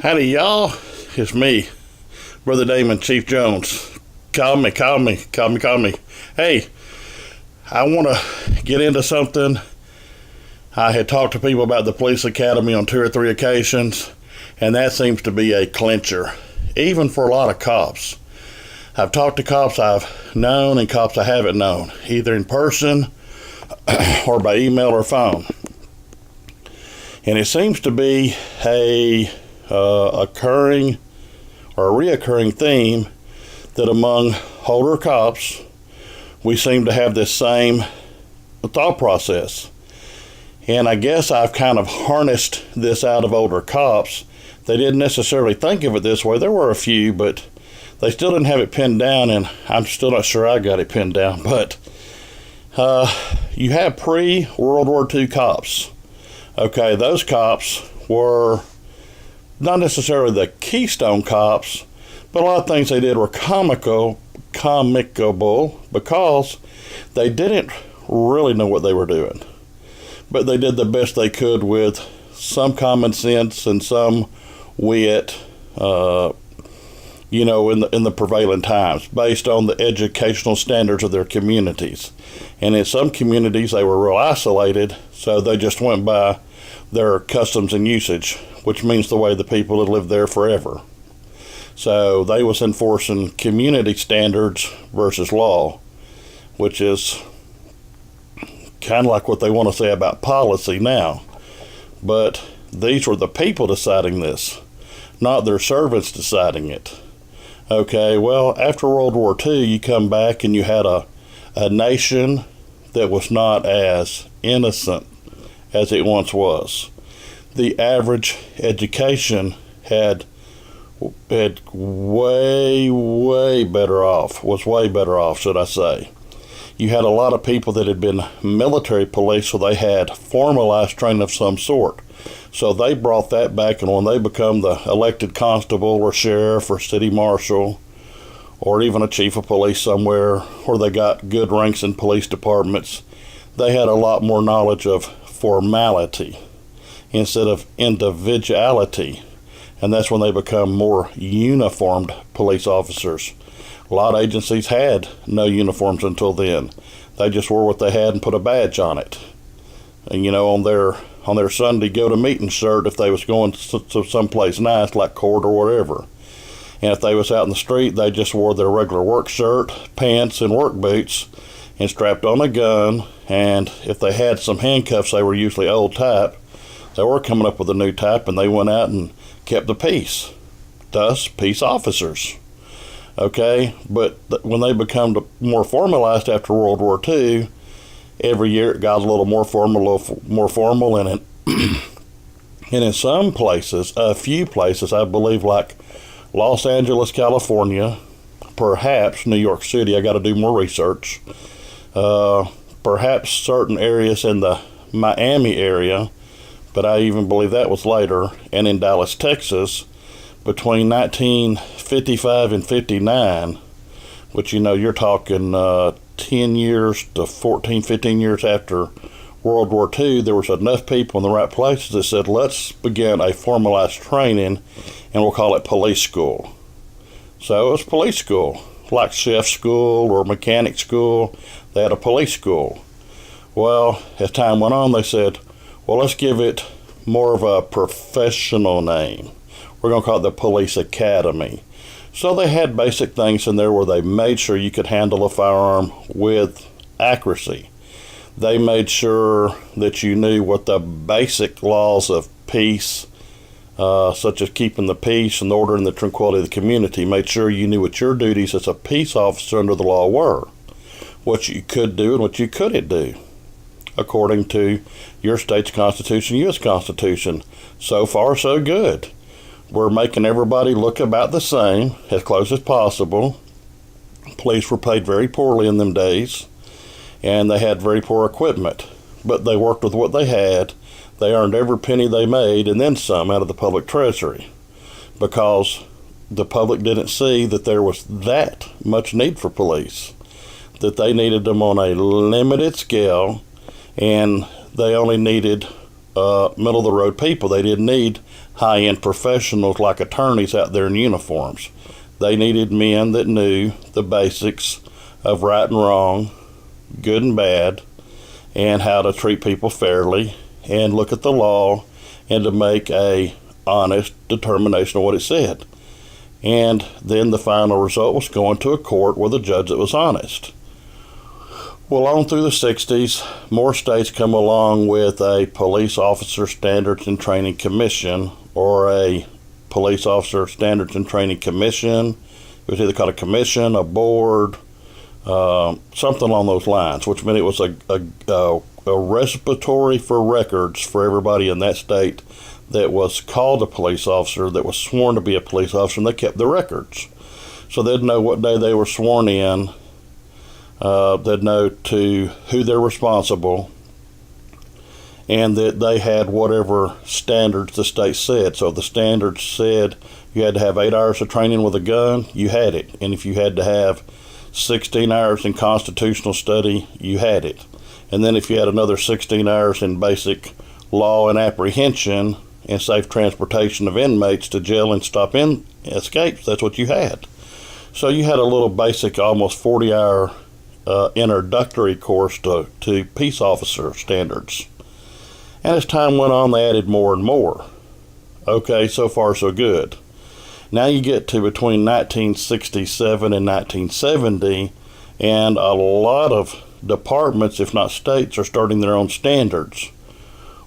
Howdy, y'all. It's me, Brother Damon, Chief Jones. Call me. Hey, I want to get into something. I had talked to people about the police academy on 2 or 3 occasions, and that seems to be a clincher, even for a lot of cops. I've talked to cops I've known and cops I haven't known, either in person or by email or phone. And it seems to be a reoccurring theme that among older cops, we seem to have this same thought process. And I guess I've kind of harnessed this out of older cops. They didn't necessarily think of it this way. There were a few, but they still didn't have it pinned down, and I'm still not sure I got it pinned down. But you have pre-World War II cops. Okay, those cops were not necessarily the keystone cops, but a lot of things they did were comical because they didn't really know what they were doing. But they did the best they could with some common sense and some wit, in the prevailing times, based on the educational standards of their communities. And in some communities, they were real isolated, so they just went by their customs and usage, which means the way the people had lived there forever. So they was enforcing community standards versus law, which is kind of like what they want to say about policy now. But these were the people deciding this, not their servants deciding it. Okay, well, after World War II, you come back and you had a nation that was not as innocent as it once was. The average education was way better off, should I say. You had a lot of people that had been military police, so they had formalized training of some sort. So they brought that back, and when they become the elected constable or sheriff or city marshal or even a chief of police somewhere, or they got good ranks in police departments, they had a lot more knowledge of formality instead of individuality. And that's when they become more uniformed police officers. A lot of agencies had no uniforms until then. They just wore what they had and put a badge on it. And, on their Sunday go-to-meeting shirt, if they was going to someplace nice like court or whatever. And if they was out in the street, they just wore their regular work shirt, pants, and work boots, and strapped on a gun. And if they had some handcuffs, they were usually old type. They were coming up with a new type, and they went out and kept the peace. Thus, peace officers. Okay, but when they become more formalized after World War II, every year it got a little more formal, and in some places, a few places, I believe, like Los Angeles, California, perhaps New York City, I got to do more research, perhaps certain areas in the Miami area, but I even believe that was later, and in Dallas, Texas, between 1955 and 59, which, you're talking 10 years to 14, 15 years after World War II, there was enough people in the right places that said, let's begin a formalized training, and we'll call it police school. So it was police school, like chef school or mechanic school. They had a police school. Well, as time went on, they said, well, let's give it more of a professional name. We're going to call it the Police Academy. So they had basic things in there where they made sure you could handle a firearm with accuracy. They made sure that you knew what the basic laws of peace, such as keeping the peace and the order and the tranquility of the community, made sure you knew what your duties as a peace officer under the law were, what you could do and what you couldn't do, according to your state's constitution, U.S. Constitution. So far, so good. We're making everybody look about the same, as close as possible. Police were paid very poorly in them days, and they had very poor equipment. But they worked with what they had. They earned every penny they made, and then some, out of the public treasury, because the public didn't see that there was that much need for police, that they needed them on a limited scale, and they only needed middle-of-the-road people. They didn't need high-end professionals like attorneys out there in uniforms. They needed men that knew the basics of right and wrong, good and bad, and how to treat people fairly and look at the law and to make a honest determination of what it said. And then the final result was going to a court with a judge that was honest. Well, on through the 60s, more states come along with a Police Officer Standards and Training Commission, or a Police Officer Standards and Training Commission. It was either called a commission, a board, something along those lines, which meant it was a repository for records for everybody in that state that was called a police officer, that was sworn to be a police officer, and they kept the records. So they'd know what day they were sworn in. They'd know to who they're responsible, and that they had whatever standards the state said. So the standards said you had to have 8 hours of training with a gun, you had it. And if you had to have 16 hours in constitutional study, you had it. And then if you had another 16 hours in basic law and apprehension and safe transportation of inmates to jail and stop in escapes, that's what you had. So you had a little basic, almost 40-hour introductory course to peace officer standards. And as time went on, they added more and more. Okay, so far so good. Now you get to between 1967 and 1970, and a lot of departments, if not states, are starting their own standards.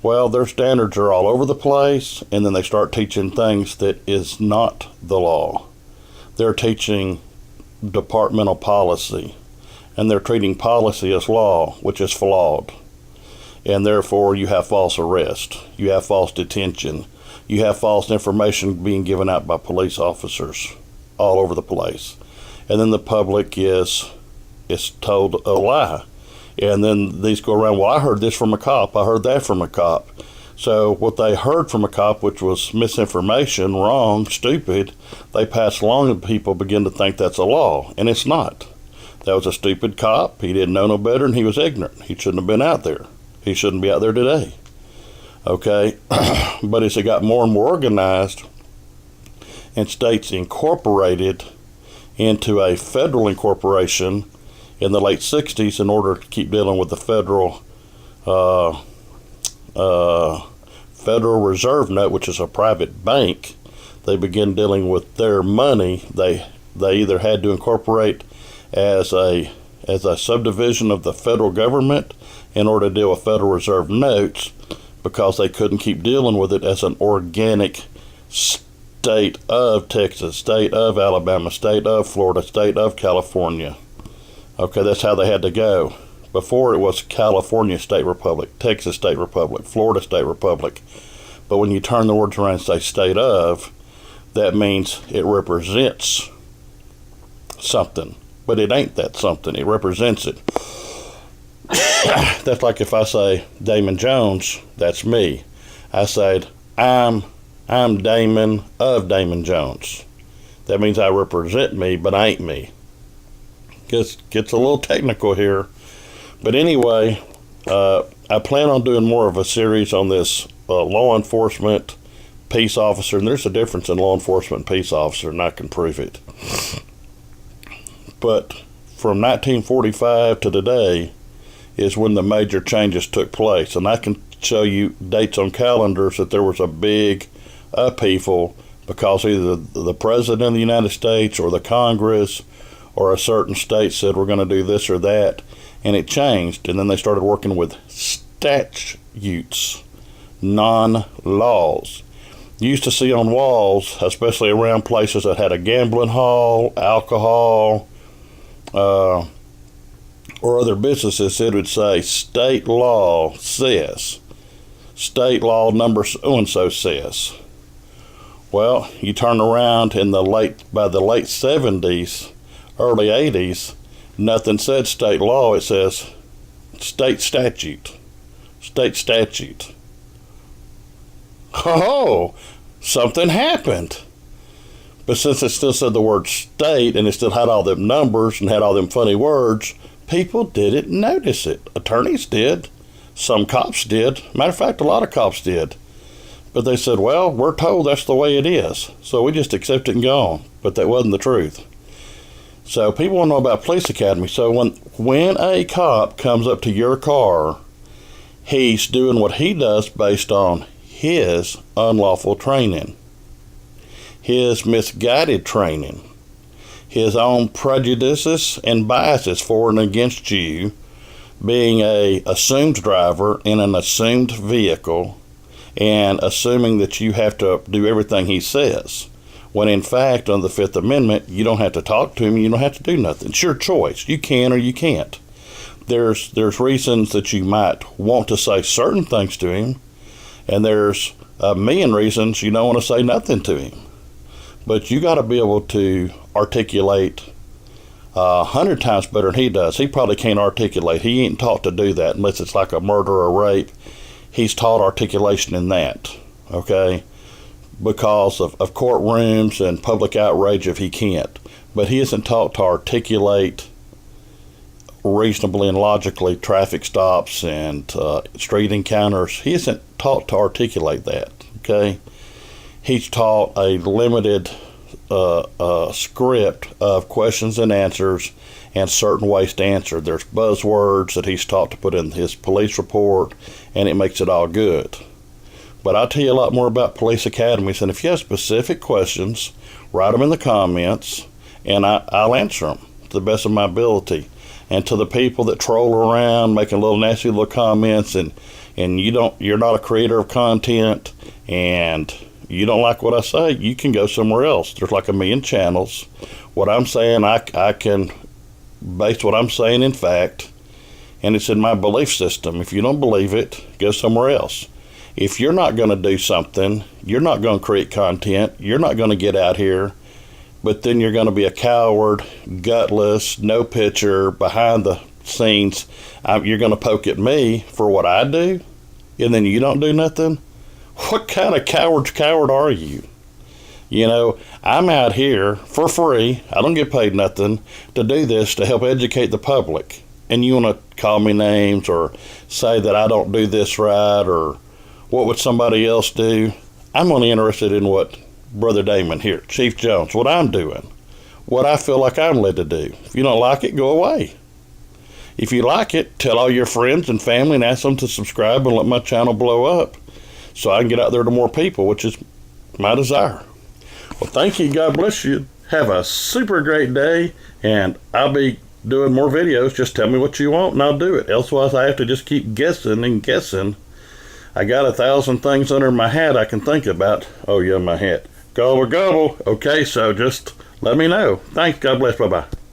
Well, their standards are all over the place, and then they start teaching things that is not the law. They're teaching departmental policy, and they're treating policy as law, which is flawed. And therefore, you have false arrest, you have false detention, you have false information being given out by police officers all over the place. And then the public is told a lie. And then these go around, well, I heard this from a cop, I heard that from a cop. So what they heard from a cop, which was misinformation, wrong, stupid, they pass along and people begin to think that's a law, and it's not. That was a stupid cop. He didn't know no better, and he was ignorant. He shouldn't have been out there. He shouldn't be out there today. Okay? But as it got more and more organized, and states incorporated into a federal incorporation in the late 60s in order to keep dealing with the Federal Reserve Note, which is a private bank, they began dealing with their money. They either had to incorporate as a subdivision of the federal government in order to deal with Federal Reserve notes, because they couldn't keep dealing with it as an organic state of Texas, state of Alabama, state of Florida, state of California. Okay, that's how they had to go. Before it was California State Republic, Texas State Republic, Florida State Republic. But when you turn the words around and say state of, that means it represents something. But it ain't that something. It represents it. That's like if I say Damon Jones, that's me. I said, I'm Damon of Damon Jones. That means I represent me, but I ain't me. Gets a little technical here. But anyway, I plan on doing more of a series on this law enforcement peace officer. And there's a difference in law enforcement and peace officer, and I can prove it. But from 1945 to today is when the major changes took place. And I can show you dates on calendars that there was a big upheaval because either the President of the United States or the Congress or a certain state said we're going to do this or that, and it changed. And then they started working with statutes, non-laws. You used to see on walls, especially around places that had a gambling hall, alcohol, or other businesses, it would say state law says, state law number so-and-so says. Well, you turn around by the late 70s, early 80s, nothing said state law, it says state statute. State statute. Oh, something happened. But since it still said the word state and it still had all them numbers and had all them funny words, people didn't notice it. Attorneys did. Some cops did. Matter of fact, a lot of cops did. But they said, well, we're told that's the way it is, so we just accept it and go on. But that wasn't the truth. So people want to know about police academy. So when a cop comes up to your car, he's doing what he does based on his unlawful training, his misguided training, his own prejudices and biases for and against you, being a assumed driver in an assumed vehicle, and assuming that you have to do everything he says, when in fact, under the Fifth Amendment, you don't have to talk to him, you don't have to do nothing. It's your choice. You can or you can't. There's reasons that you might want to say certain things to him, and there's a million reasons you don't want to say nothing to him. But you got to be able to articulate 100 times better than he does. He probably can't articulate. He ain't taught to do that unless it's like a murder or rape. He's taught articulation in that, okay, because of courtrooms and public outrage if he can't. But he isn't taught to articulate reasonably and logically traffic stops and street encounters. He isn't taught to articulate that, okay? He's taught a limited script of questions and answers and certain ways to answer. There's buzzwords that he's taught to put in his police report, and it makes it all good. But I'll tell you a lot more about police academies, and if you have specific questions, write them in the comments, and I'll answer them to the best of my ability. And to the people that troll around making little nasty little comments, and you're not a creator of content, and you don't like what I say, you can go somewhere else. There's like a million channels. What I'm saying, I can base what I'm saying in fact, and it's in my belief system. If you don't believe it, go somewhere else. If you're not going to do something, you're not going to create content, you're not going to get out here, but then you're going to be a coward, gutless, no picture, behind the scenes. You're going to poke at me for what I do, and then you don't do nothing? What kind of coward are you? You know, I'm out here for free. I don't get paid nothing to do this to help educate the public. And you want to call me names or say that I don't do this right, or what would somebody else do? I'm only interested in what Brother Damon here, Chief Jones, what I'm doing, what I feel like I'm led to do. If you don't like it, go away. If you like it, tell all your friends and family and ask them to subscribe and let my channel blow up so I can get out there to more people, which is my desire. Well, thank you. God bless you. Have a super great day, and I'll be doing more videos. Just tell me what you want, and I'll do it. Elsewise, I have to just keep guessing and guessing. I got 1,000 things under my hat I can think about. Oh, yeah, my hat. Gobble, gobble. Okay, so just let me know. Thanks. God bless. Bye-bye.